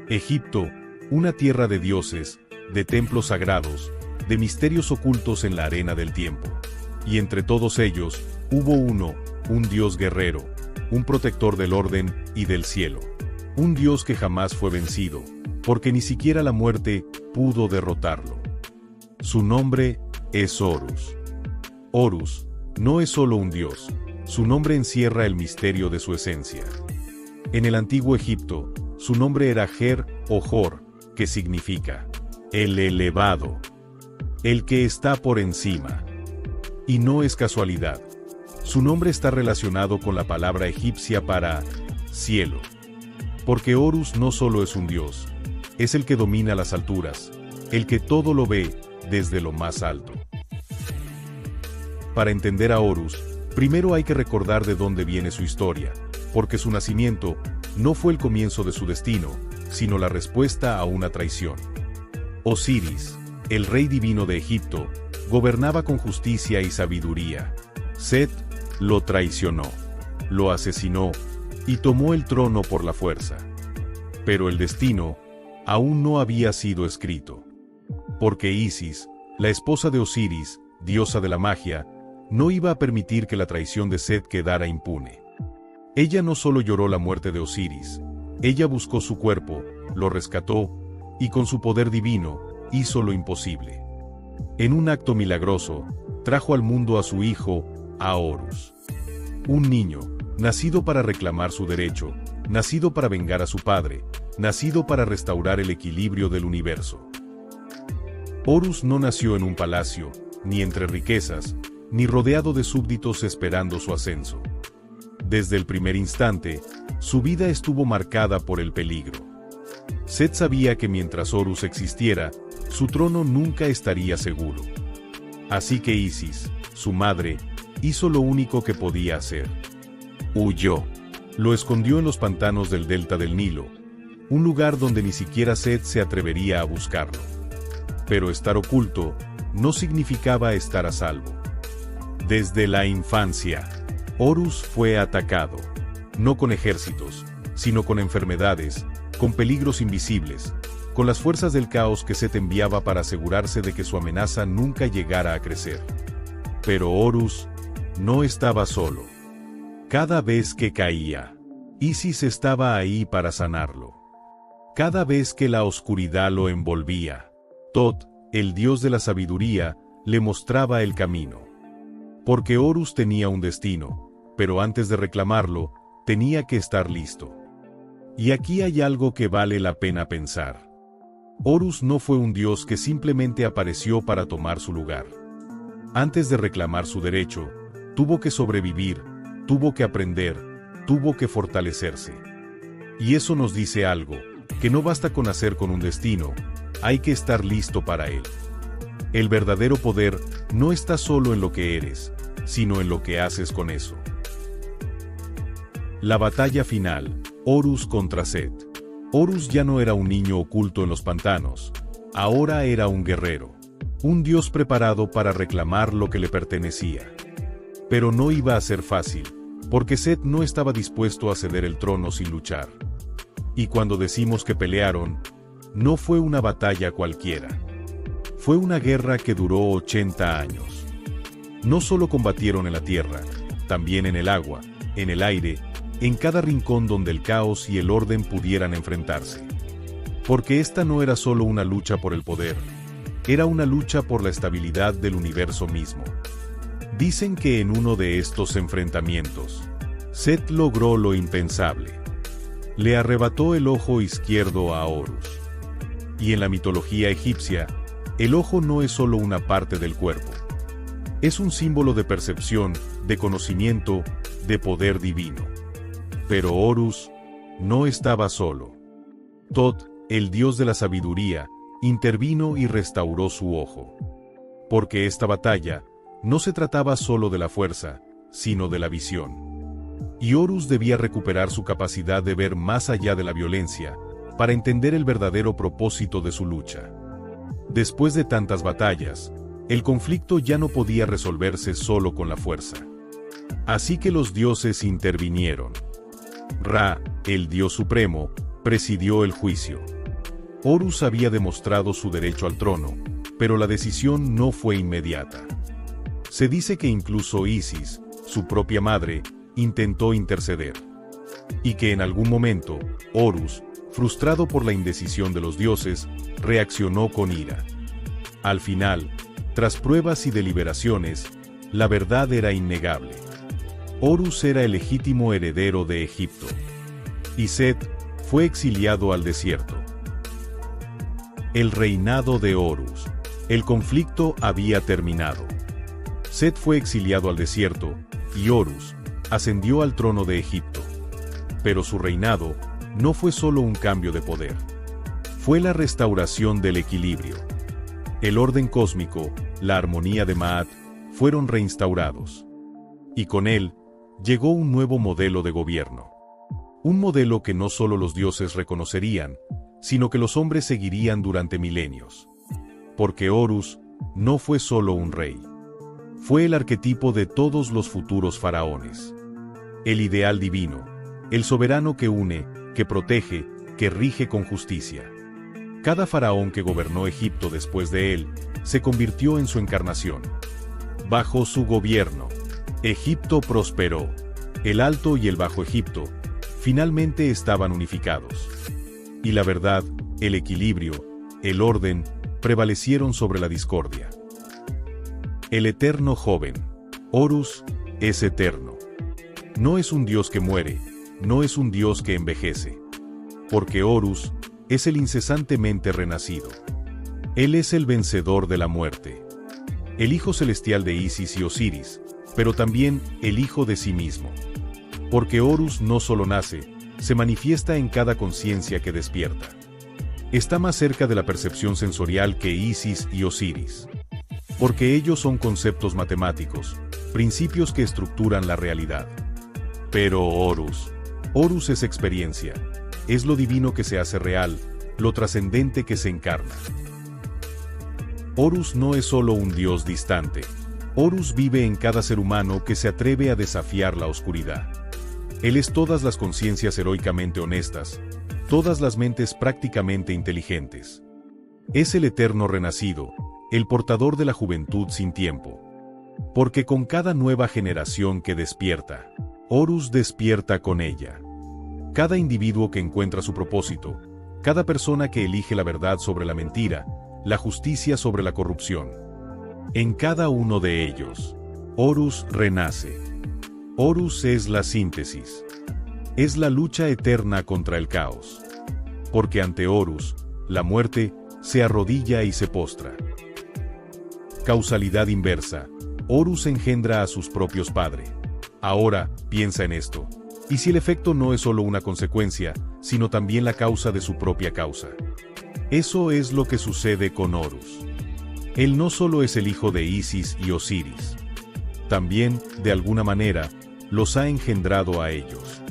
Egipto, una tierra de dioses, de templos sagrados, de misterios ocultos en la arena del tiempo. Y entre todos ellos, hubo uno, un dios guerrero, un protector del orden y del cielo. Un dios que jamás fue vencido, porque ni siquiera la muerte pudo derrotarlo. Su nombre es Horus. Horus no es solo un dios, su nombre encierra el misterio de su esencia. En el antiguo Egipto, su nombre era Her o Hor, que significa el elevado, el que está por encima. Y no es casualidad. Su nombre está relacionado con la palabra egipcia para cielo. Porque Horus no solo es un dios, es el que domina las alturas, el que todo lo ve desde lo más alto. Para entender a Horus, primero hay que recordar de dónde viene su historia, porque su nacimiento no fue el comienzo de su destino, sino la respuesta a una traición. Osiris, el rey divino de Egipto, gobernaba con justicia y sabiduría. Set lo traicionó, lo asesinó y tomó el trono por la fuerza. Pero el destino aún no había sido escrito. Porque Isis, la esposa de Osiris, diosa de la magia, no iba a permitir que la traición de Set quedara impune. Ella no solo lloró la muerte de Osiris, ella buscó su cuerpo, lo rescató, y con su poder divino, hizo lo imposible. En un acto milagroso, trajo al mundo a su hijo, a Horus. Un niño, nacido para reclamar su derecho, nacido para vengar a su padre, nacido para restaurar el equilibrio del universo. Horus no nació en un palacio, ni entre riquezas, ni rodeado de súbditos esperando su ascenso. Desde el primer instante, su vida estuvo marcada por el peligro. Set sabía que mientras Horus existiera, su trono nunca estaría seguro. Así que Isis, su madre, hizo lo único que podía hacer. Huyó. Lo escondió en los pantanos del delta del Nilo, un lugar donde ni siquiera Set se atrevería a buscarlo. Pero estar oculto no significaba estar a salvo. Desde la infancia, Horus fue atacado, no con ejércitos, sino con enfermedades, con peligros invisibles, con las fuerzas del caos que Set enviaba para asegurarse de que su amenaza nunca llegara a crecer. Pero Horus no estaba solo. Cada vez que caía, Isis estaba ahí para sanarlo. Cada vez que la oscuridad lo envolvía, Tot, el dios de la sabiduría, le mostraba el camino. Porque Horus tenía un destino, pero antes de reclamarlo, tenía que estar listo. Y aquí hay algo que vale la pena pensar. Horus no fue un dios que simplemente apareció para tomar su lugar. Antes de reclamar su derecho, tuvo que sobrevivir, tuvo que aprender, tuvo que fortalecerse. Y eso nos dice algo, que no basta con nacer con un destino, hay que estar listo para él. El verdadero poder no está solo en lo que eres, sino en lo que haces con eso. La batalla final, Horus contra Set. Horus ya no era un niño oculto en los pantanos, ahora era un guerrero, un dios preparado para reclamar lo que le pertenecía. Pero no iba a ser fácil, porque Set no estaba dispuesto a ceder el trono sin luchar. Y cuando decimos que pelearon, no fue una batalla cualquiera. Fue una guerra que duró 80 años. No solo combatieron en la tierra, también en el agua, en el aire, en cada rincón donde el caos y el orden pudieran enfrentarse. Porque esta no era solo una lucha por el poder, era una lucha por la estabilidad del universo mismo. Dicen que en uno de estos enfrentamientos, Set logró lo impensable. Le arrebató el ojo izquierdo a Horus. Y en la mitología egipcia, el ojo no es solo una parte del cuerpo. Es un símbolo de percepción, de conocimiento, de poder divino. Pero Horus no estaba solo. Tot, el dios de la sabiduría, intervino y restauró su ojo. Porque esta batalla no se trataba solo de la fuerza, sino de la visión. Y Horus debía recuperar su capacidad de ver más allá de la violencia, para entender el verdadero propósito de su lucha. Después de tantas batallas, el conflicto ya no podía resolverse solo con la fuerza. Así que los dioses intervinieron. Ra, el dios supremo, presidió el juicio. Horus había demostrado su derecho al trono, pero la decisión no fue inmediata. Se dice que incluso Isis, su propia madre, intentó interceder. Y que en algún momento, Horus, frustrado por la indecisión de los dioses, reaccionó con ira. Al final, tras pruebas y deliberaciones, la verdad era innegable. Horus era el legítimo heredero de Egipto. Y Set fue exiliado al desierto. El reinado de Horus. El conflicto había terminado. Set fue exiliado al desierto, y Horus ascendió al trono de Egipto. Pero su reinado no fue solo un cambio de poder. Fue la restauración del equilibrio. El orden cósmico, la armonía de Maat, fueron reinstaurados. Y con él, llegó un nuevo modelo de gobierno. Un modelo que no solo los dioses reconocerían, sino que los hombres seguirían durante milenios. Porque Horus no fue solo un rey. Fue el arquetipo de todos los futuros faraones. El ideal divino, el soberano que une, que protege, que rige con justicia. Cada faraón que gobernó Egipto después de él, se convirtió en su encarnación. Bajo su gobierno, Egipto prosperó. El Alto y el Bajo Egipto finalmente estaban unificados. Y la verdad, el equilibrio, el orden, prevalecieron sobre la discordia. El eterno joven, Horus, es eterno. No es un dios que muere, no es un dios que envejece. Porque Horus es el incesantemente renacido. Él es el vencedor de la muerte. El hijo celestial de Isis y Osiris, pero también el hijo de sí mismo. Porque Horus no solo nace, se manifiesta en cada conciencia que despierta. Está más cerca de la percepción sensorial que Isis y Osiris. Porque ellos son conceptos matemáticos, principios que estructuran la realidad. Pero Horus es experiencia, es lo divino que se hace real, lo trascendente que se encarna. Horus no es solo un dios distante. Horus vive en cada ser humano que se atreve a desafiar la oscuridad. Él es todas las conciencias heroicamente honestas, todas las mentes prácticamente inteligentes. Es el eterno renacido, el portador de la juventud sin tiempo. Porque con cada nueva generación que despierta, Horus despierta con ella. Cada individuo que encuentra su propósito, cada persona que elige la verdad sobre la mentira, la justicia sobre la corrupción. En cada uno de ellos, Horus renace. Horus es la síntesis. Es la lucha eterna contra el caos. Porque ante Horus, la muerte se arrodilla y se postra. Causalidad inversa. Horus engendra a sus propios padres. Ahora, piensa en esto. ¿Y si el efecto no es solo una consecuencia, sino también la causa de su propia causa? Eso es lo que sucede con Horus. Él no solo es el hijo de Isis y Osiris. También, de alguna manera, los ha engendrado a ellos.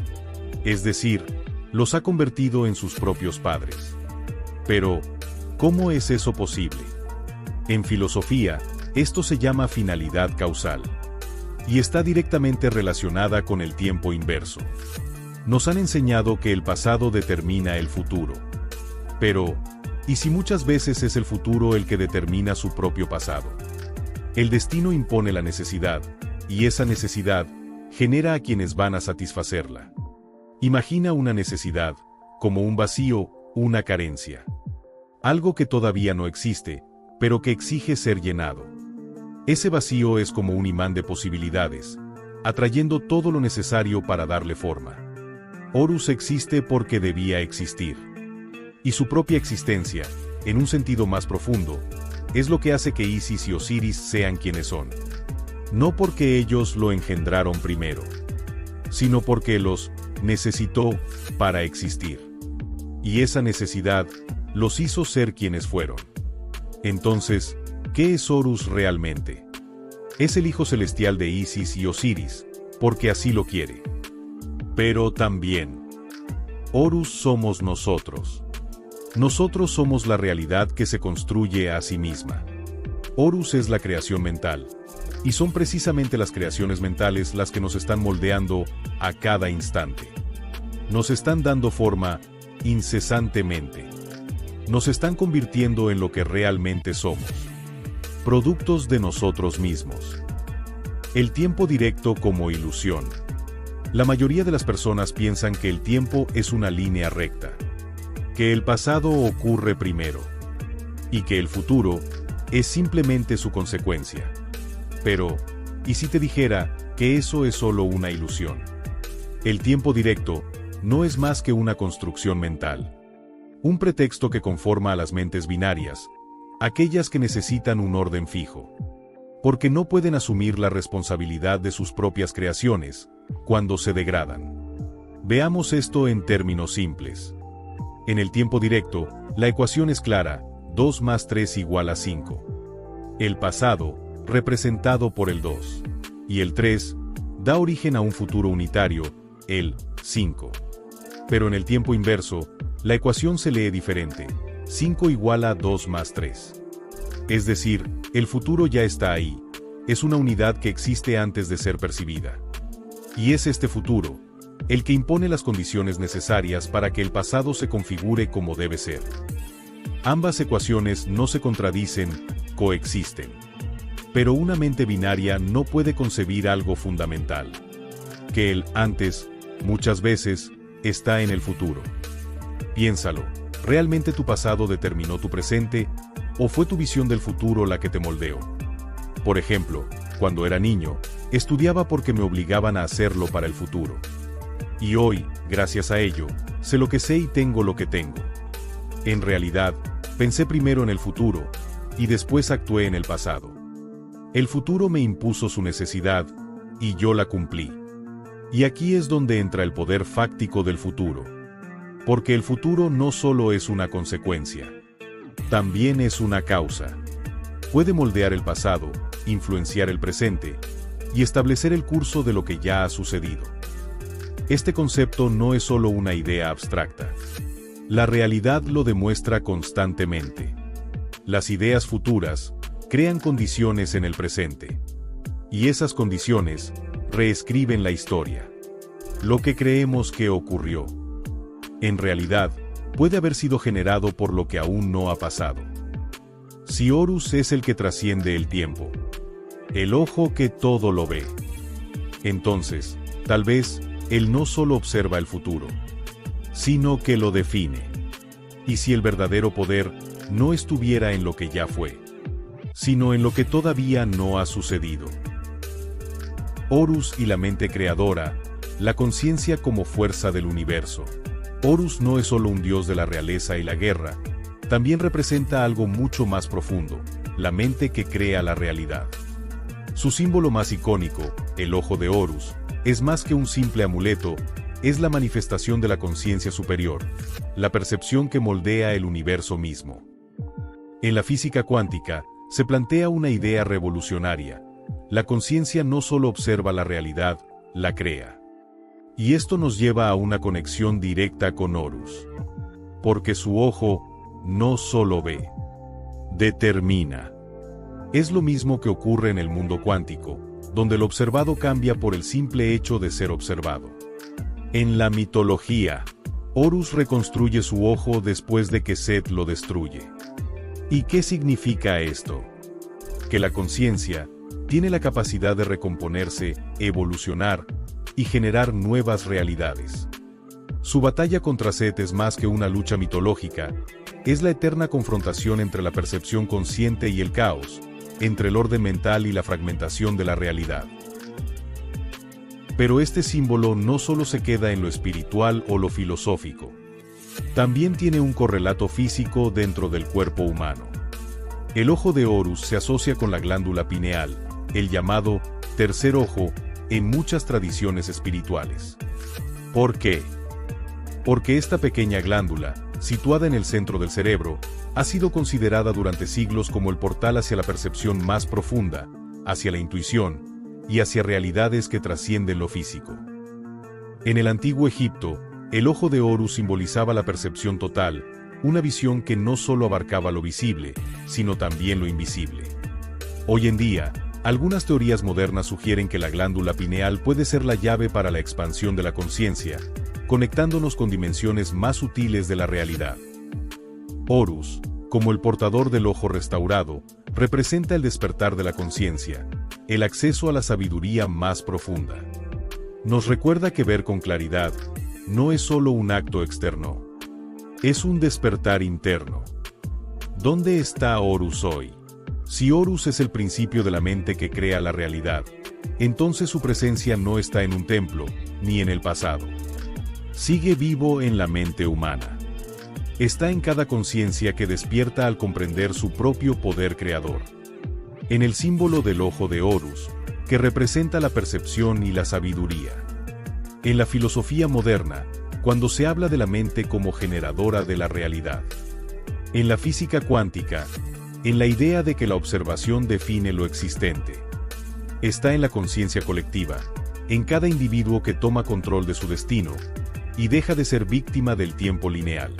Es decir, los ha convertido en sus propios padres. Pero, ¿cómo es eso posible? En filosofía, esto se llama finalidad causal. Y está directamente relacionada con el tiempo inverso. Nos han enseñado que el pasado determina el futuro. Pero, ¿y si muchas veces es el futuro el que determina su propio pasado? El destino impone la necesidad, y esa necesidad genera a quienes van a satisfacerla. Imagina una necesidad, como un vacío, una carencia. Algo que todavía no existe, pero que exige ser llenado. Ese vacío es como un imán de posibilidades, atrayendo todo lo necesario para darle forma. Horus existe porque debía existir. Y su propia existencia, en un sentido más profundo, es lo que hace que Isis y Osiris sean quienes son. No porque ellos lo engendraron primero, sino porque los necesitó para existir. Y esa necesidad los hizo ser quienes fueron. Entonces, ¿qué es Horus realmente? Es el hijo celestial de Isis y Osiris, porque así lo quiere. Pero también, Horus somos nosotros. Nosotros somos la realidad que se construye a sí misma. Horus es la creación mental, y son precisamente las creaciones mentales las que nos están moldeando a cada instante. Nos están dando forma incesantemente. nos están convirtiendo en lo que realmente somos. Productos de nosotros mismos. El tiempo directo como ilusión. La mayoría de las personas piensan que el tiempo es una línea recta, que el pasado ocurre primero, y que el futuro es simplemente su consecuencia. Pero, ¿y si te dijera que eso es solo una ilusión? El tiempo directo no es más que una construcción mental. Un pretexto que conforma a las mentes binarias, aquellas que necesitan un orden fijo, porque no pueden asumir la responsabilidad de sus propias creaciones cuando se degradan. Veamos esto en términos simples. En el tiempo directo, la ecuación es clara: 2 más 3 igual a 5. El pasado, representado por el 2, y el 3, da origen a un futuro unitario, el 5. Pero en el tiempo inverso, la ecuación se lee diferente: 5 igual a 2 más 3. Es decir, el futuro ya está ahí, es una unidad que existe antes de ser percibida. Y es este futuro el que impone las condiciones necesarias para que el pasado se configure como debe ser. Ambas ecuaciones no se contradicen, coexisten. Pero una mente binaria no puede concebir algo fundamental: que el antes, muchas veces, está en el futuro. Piénsalo, ¿realmente tu pasado determinó tu presente, o fue tu visión del futuro la que te moldeó? Por ejemplo, cuando era niño, estudiaba porque me obligaban a hacerlo para el futuro. Y hoy, gracias a ello, sé lo que sé y tengo lo que tengo. En realidad, pensé primero en el futuro, y después actué en el pasado. El futuro me impuso su necesidad, y yo la cumplí. Y aquí es donde entra el poder fáctico del futuro. Porque el futuro no solo es una consecuencia, también es una causa. Puede moldear el pasado, influenciar el presente, y establecer el curso de lo que ya ha sucedido. Este concepto no es solo una idea abstracta. La realidad lo demuestra constantemente. Las ideas futuras crean condiciones en el presente. Y esas condiciones reescriben la historia. Lo que creemos que ocurrió, en realidad, puede haber sido generado por lo que aún no ha pasado. Si Horus es el que trasciende el tiempo, el ojo que todo lo ve, entonces, tal vez, él no solo observa el futuro, sino que lo define. Y si el verdadero poder no estuviera en lo que ya fue, sino en lo que todavía no ha sucedido. Horus y la mente creadora, la conciencia como fuerza del universo. Horus no es solo un dios de la realeza y la guerra, también representa algo mucho más profundo: la mente que crea la realidad. Su símbolo más icónico, el ojo de Horus, es más que un simple amuleto, es la manifestación de la conciencia superior, la percepción que moldea el universo mismo. En la física cuántica, se plantea una idea revolucionaria: la conciencia no solo observa la realidad, la crea. Y esto nos lleva a una conexión directa con Horus. Porque su ojo no solo ve, determina. Es lo mismo que ocurre en el mundo cuántico, donde lo observado cambia por el simple hecho de ser observado. En la mitología, Horus reconstruye su ojo después de que Set lo destruye. ¿Y qué significa esto? Que la conciencia tiene la capacidad de recomponerse, evolucionar y generar nuevas realidades. Su batalla contra Set es más que una lucha mitológica, es la eterna confrontación entre la percepción consciente y el caos, entre el orden mental y la fragmentación de la realidad. Pero este símbolo no solo se queda en lo espiritual o lo filosófico. También tiene un correlato físico dentro del cuerpo humano. El ojo de Horus se asocia con la glándula pineal, el llamado tercer ojo, en muchas tradiciones espirituales. ¿Por qué? Porque esta pequeña glándula, situada en el centro del cerebro, ha sido considerada durante siglos como el portal hacia la percepción más profunda, hacia la intuición, y hacia realidades que trascienden lo físico. En el antiguo Egipto, el ojo de Horus simbolizaba la percepción total, una visión que no solo abarcaba lo visible, sino también lo invisible. Hoy en día, algunas teorías modernas sugieren que la glándula pineal puede ser la llave para la expansión de la conciencia, conectándonos con dimensiones más sutiles de la realidad. Horus, como el portador del ojo restaurado, representa el despertar de la conciencia, el acceso a la sabiduría más profunda. Nos recuerda que ver con claridad no es solo un acto externo, es un despertar interno. ¿Dónde está Horus hoy? Si Horus es el principio de la mente que crea la realidad, entonces su presencia no está en un templo, ni en el pasado. Sigue vivo en la mente humana. Está en cada conciencia que despierta al comprender su propio poder creador. En el símbolo del ojo de Horus, que representa la percepción y la sabiduría. En la filosofía moderna, cuando se habla de la mente como generadora de la realidad. En la física cuántica, en la idea de que la observación define lo existente. Está en la conciencia colectiva, en cada individuo que toma control de su destino, y deja de ser víctima del tiempo lineal.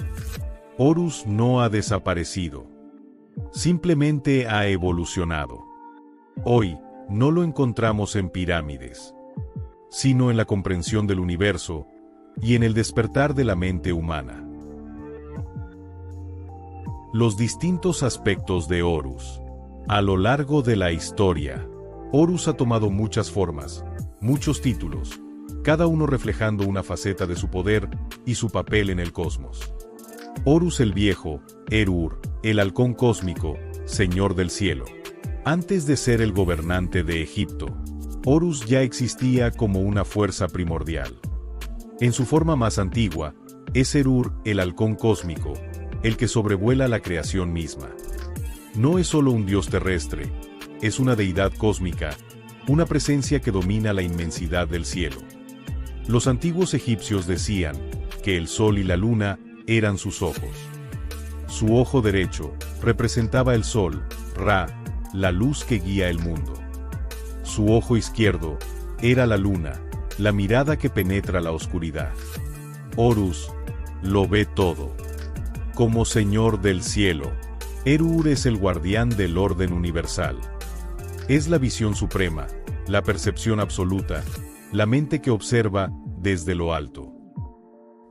Horus no ha desaparecido. Simplemente ha evolucionado. Hoy, no lo encontramos en pirámides, sino en la comprensión del universo y en el despertar de la mente humana. Los distintos aspectos de Horus. A lo largo de la historia, Horus ha tomado muchas formas, muchos títulos, cada uno reflejando una faceta de su poder y su papel en el cosmos. Horus el Viejo, Erur, el halcón cósmico, señor del cielo. Antes de ser el gobernante de Egipto, Horus ya existía como una fuerza primordial. En su forma más antigua, es Erur, el halcón cósmico, el que sobrevuela la creación misma. No es solo un dios terrestre, es una deidad cósmica, una presencia que domina la inmensidad del cielo. Los antiguos egipcios decían que el sol y la luna eran sus ojos. Su ojo derecho representaba el sol, Ra, la luz que guía el mundo. Su ojo izquierdo era la luna, la mirada que penetra la oscuridad. Horus lo ve todo. Como señor del cielo, Erur es el guardián del orden universal. Es la visión suprema, la percepción absoluta, la mente que observa desde lo alto.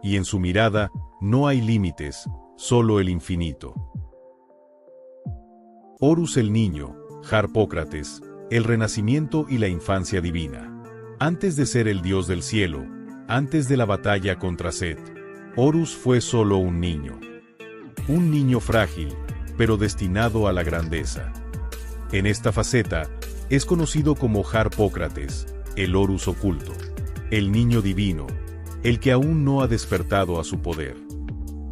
Y en su mirada no hay límites, solo el infinito. Horus el niño, Harpócrates, el renacimiento y la infancia divina. Antes de ser el dios del cielo, antes de la batalla contra Set, Horus fue solo un niño. Un niño frágil, pero destinado a la grandeza. En esta faceta, es conocido como Harpócrates, el Horus oculto, el niño divino, el que aún no ha despertado a su poder.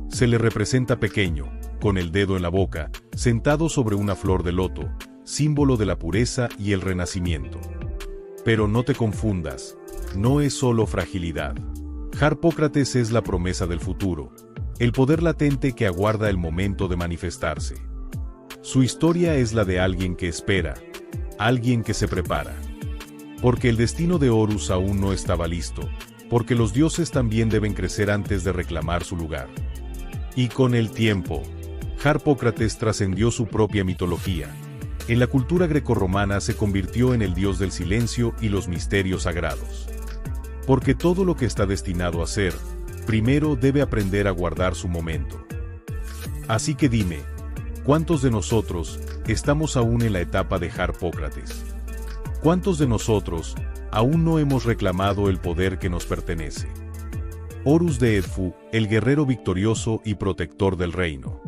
Se le representa pequeño, con el dedo en la boca, sentado sobre una flor de loto, símbolo de la pureza y el renacimiento. Pero no te confundas, no es solo fragilidad. Harpócrates es la promesa del futuro, el poder latente que aguarda el momento de manifestarse. Su historia es la de alguien que espera, alguien que se prepara. Porque el destino de Horus aún no estaba listo, porque los dioses también deben crecer antes de reclamar su lugar. Y con el tiempo, Harpócrates trascendió su propia mitología. En la cultura grecorromana se convirtió en el dios del silencio y los misterios sagrados. Porque todo lo que está destinado a ser, primero debe aprender a guardar su momento. Así que dime, ¿cuántos de nosotros estamos aún en la etapa de Harpócrates? ¿Cuántos de nosotros aún no hemos reclamado el poder que nos pertenece? Horus de Edfu, el guerrero victorioso y protector del reino.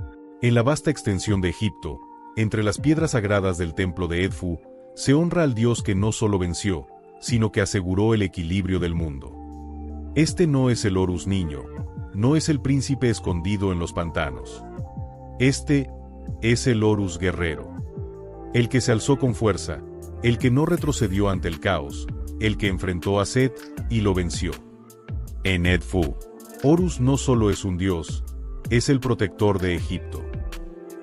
En la vasta extensión de Egipto, entre las piedras sagradas del templo de Edfu, se honra al dios que no solo venció, sino que aseguró el equilibrio del mundo. Este no es el Horus niño, no es el príncipe escondido en los pantanos. Este es el Horus guerrero. El que se alzó con fuerza, el que no retrocedió ante el caos, el que enfrentó a Set y lo venció. En Edfu, Horus no solo es un dios, es el protector de Egipto.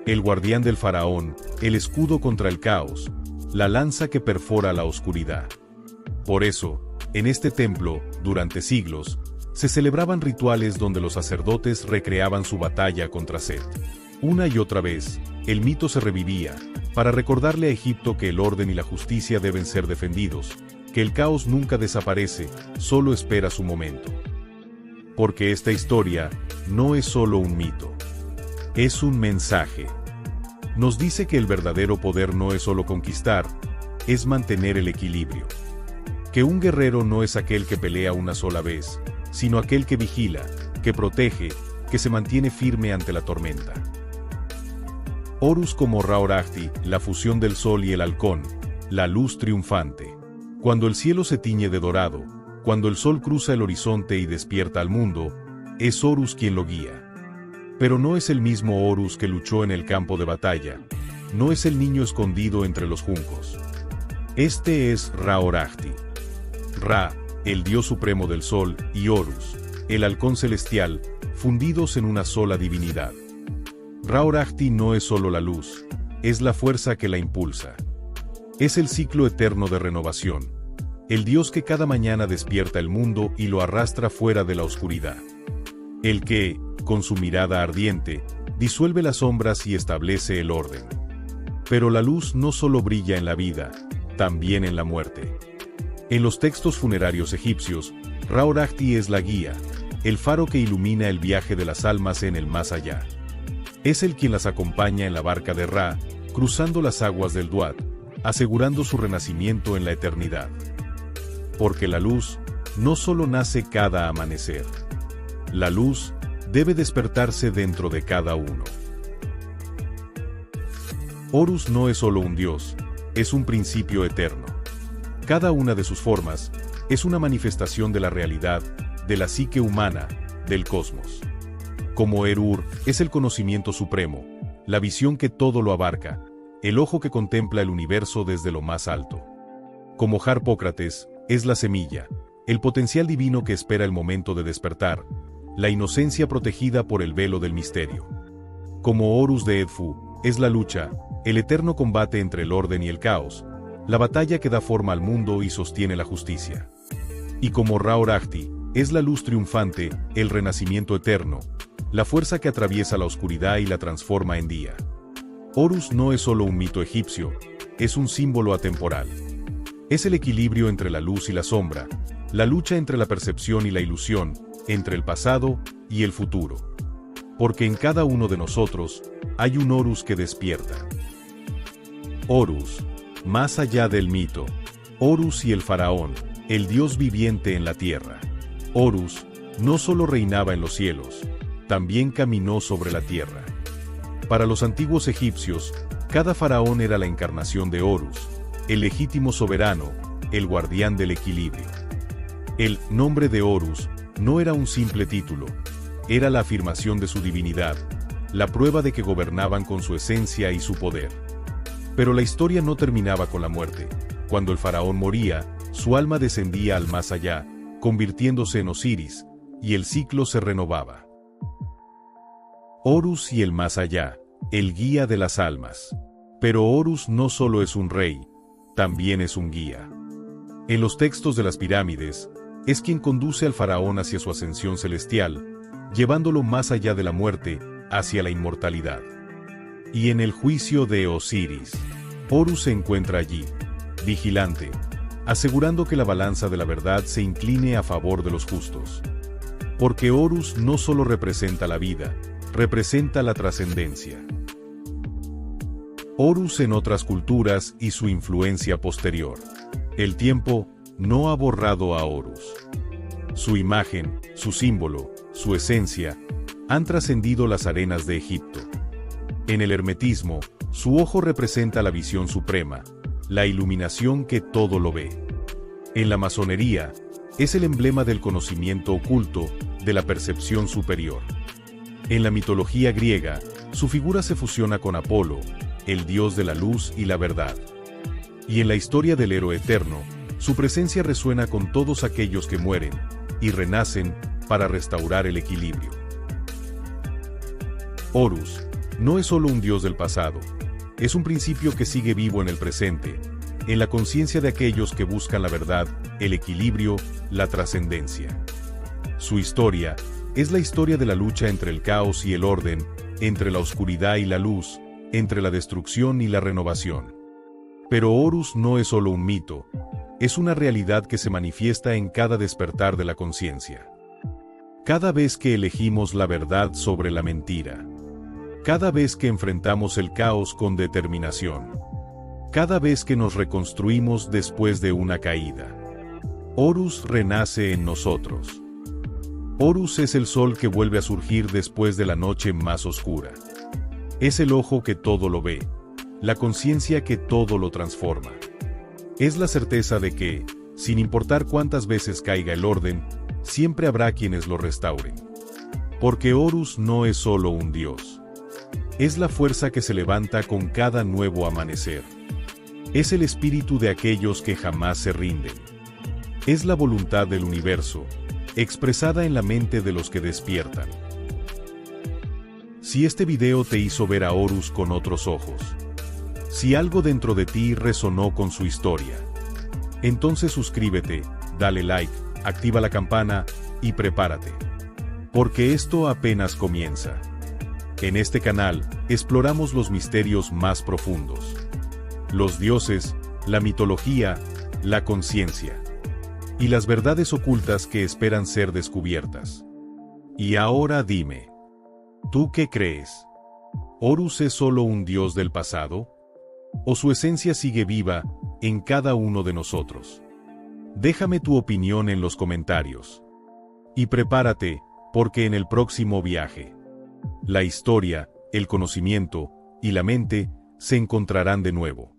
El guardián del faraón, el escudo contra el caos, la lanza que perfora la oscuridad. Por eso, en este templo, durante siglos, se celebraban rituales donde los sacerdotes recreaban su batalla contra Set. Una y otra vez, el mito se revivía, para recordarle a Egipto que el orden y la justicia deben ser defendidos, que el caos nunca desaparece, solo espera su momento. Porque esta historia no es solo un mito. Es un mensaje. Nos dice que el verdadero poder no es solo conquistar, es mantener el equilibrio. Que un guerrero no es aquel que pelea una sola vez, sino aquel que vigila, que protege, que se mantiene firme ante la tormenta. Horus como Ra-Horakhti, la fusión del sol y el halcón, la luz triunfante. Cuando el cielo se tiñe de dorado, cuando el sol cruza el horizonte y despierta al mundo, es Horus quien lo guía. Pero no es el mismo Horus que luchó en el campo de batalla, no es el niño escondido entre los juncos. Este es Ra-Horakhti. Ra, el dios supremo del sol, y Horus, el halcón celestial, fundidos en una sola divinidad. Ra-Horakhti no es solo la luz, es la fuerza que la impulsa. Es el ciclo eterno de renovación, el dios que cada mañana despierta el mundo y lo arrastra fuera de la oscuridad. El que, con su mirada ardiente, disuelve las sombras y establece el orden. Pero la luz no solo brilla en la vida, también en la muerte. En los textos funerarios egipcios, Ra-Horakhti es la guía, el faro que ilumina el viaje de las almas en el más allá. Es el quien las acompaña en la barca de Ra, cruzando las aguas del Duat, asegurando su renacimiento en la eternidad. Porque la luz no solo nace cada amanecer. La luz debe despertarse dentro de cada uno. Horus no es solo un dios, es un principio eterno. Cada una de sus formas es una manifestación de la realidad, de la psique humana, del cosmos. Como Eru-Ur es el conocimiento supremo, la visión que todo lo abarca, el ojo que contempla el universo desde lo más alto. Como Harpócrates es la semilla, el potencial divino que espera el momento de despertar, la inocencia protegida por el velo del misterio. Como Horus de Edfu es la lucha, el eterno combate entre el orden y el caos, la batalla que da forma al mundo y sostiene la justicia. Y como Ra-Horakhti es la luz triunfante, el renacimiento eterno, la fuerza que atraviesa la oscuridad y la transforma en día. Horus no es solo un mito egipcio, es un símbolo atemporal. Es el equilibrio entre la luz y la sombra, la lucha entre la percepción y la ilusión, entre el pasado y el futuro. Porque en cada uno de nosotros hay un Horus que despierta. Horus, más allá del mito. Horus y el faraón, el dios viviente en la tierra. Horus no solo reinaba en los cielos, también caminó sobre la tierra. Para los antiguos egipcios, cada faraón era la encarnación de Horus, el legítimo soberano, el guardián del equilibrio. El nombre de Horus no era un simple título, era la afirmación de su divinidad, la prueba de que gobernaban con su esencia y su poder. Pero la historia no terminaba con la muerte. Cuando el faraón moría, su alma descendía al más allá, convirtiéndose en Osiris, y el ciclo se renovaba. Horus y el más allá, el guía de las almas. Pero Horus no solo es un rey, también es un guía. En los textos de las pirámides, es quien conduce al faraón hacia su ascensión celestial, llevándolo más allá de la muerte, hacia la inmortalidad. Y en el juicio de Osiris, Horus se encuentra allí, vigilante, asegurando que la balanza de la verdad se incline a favor de los justos. Porque Horus no solo representa la vida, representa la trascendencia. Horus en otras culturas y su influencia posterior. El tiempo no ha borrado a Horus. Su imagen, su símbolo, su esencia, han trascendido las arenas de Egipto. En el hermetismo, su ojo representa la visión suprema, la iluminación que todo lo ve. En la masonería, es el emblema del conocimiento oculto, de la percepción superior. En la mitología griega, su figura se fusiona con Apolo, el dios de la luz y la verdad. Y en la historia del héroe eterno, su presencia resuena con todos aquellos que mueren y renacen para restaurar el equilibrio. Horus no es solo un dios del pasado, es un principio que sigue vivo en el presente, en la conciencia de aquellos que buscan la verdad, el equilibrio, la trascendencia. Su historia es la historia de la lucha entre el caos y el orden, entre la oscuridad y la luz, entre la destrucción y la renovación. Pero Horus no es solo un mito, es una realidad que se manifiesta en cada despertar de la conciencia. Cada vez que elegimos la verdad sobre la mentira. Cada vez que enfrentamos el caos con determinación. Cada vez que nos reconstruimos después de una caída. Horus renace en nosotros. Horus es el sol que vuelve a surgir después de la noche más oscura. Es el ojo que todo lo ve, la conciencia que todo lo transforma. Es la certeza de que, sin importar cuántas veces caiga el orden, siempre habrá quienes lo restauren. Porque Horus no es solo un dios. Es la fuerza que se levanta con cada nuevo amanecer. Es el espíritu de aquellos que jamás se rinden. Es la voluntad del universo, expresada en la mente de los que despiertan. Si este video te hizo ver a Horus con otros ojos, si algo dentro de ti resonó con su historia, entonces suscríbete, dale like, activa la campana y prepárate. Porque esto apenas comienza. En este canal, exploramos los misterios más profundos. Los dioses, la mitología, la conciencia. Y las verdades ocultas que esperan ser descubiertas. Y ahora dime, ¿tú qué crees? ¿Horus es solo un dios del pasado? ¿O su esencia sigue viva en cada uno de nosotros? Déjame tu opinión en los comentarios. Y prepárate, porque en el próximo viaje, la historia, el conocimiento y la mente se encontrarán de nuevo.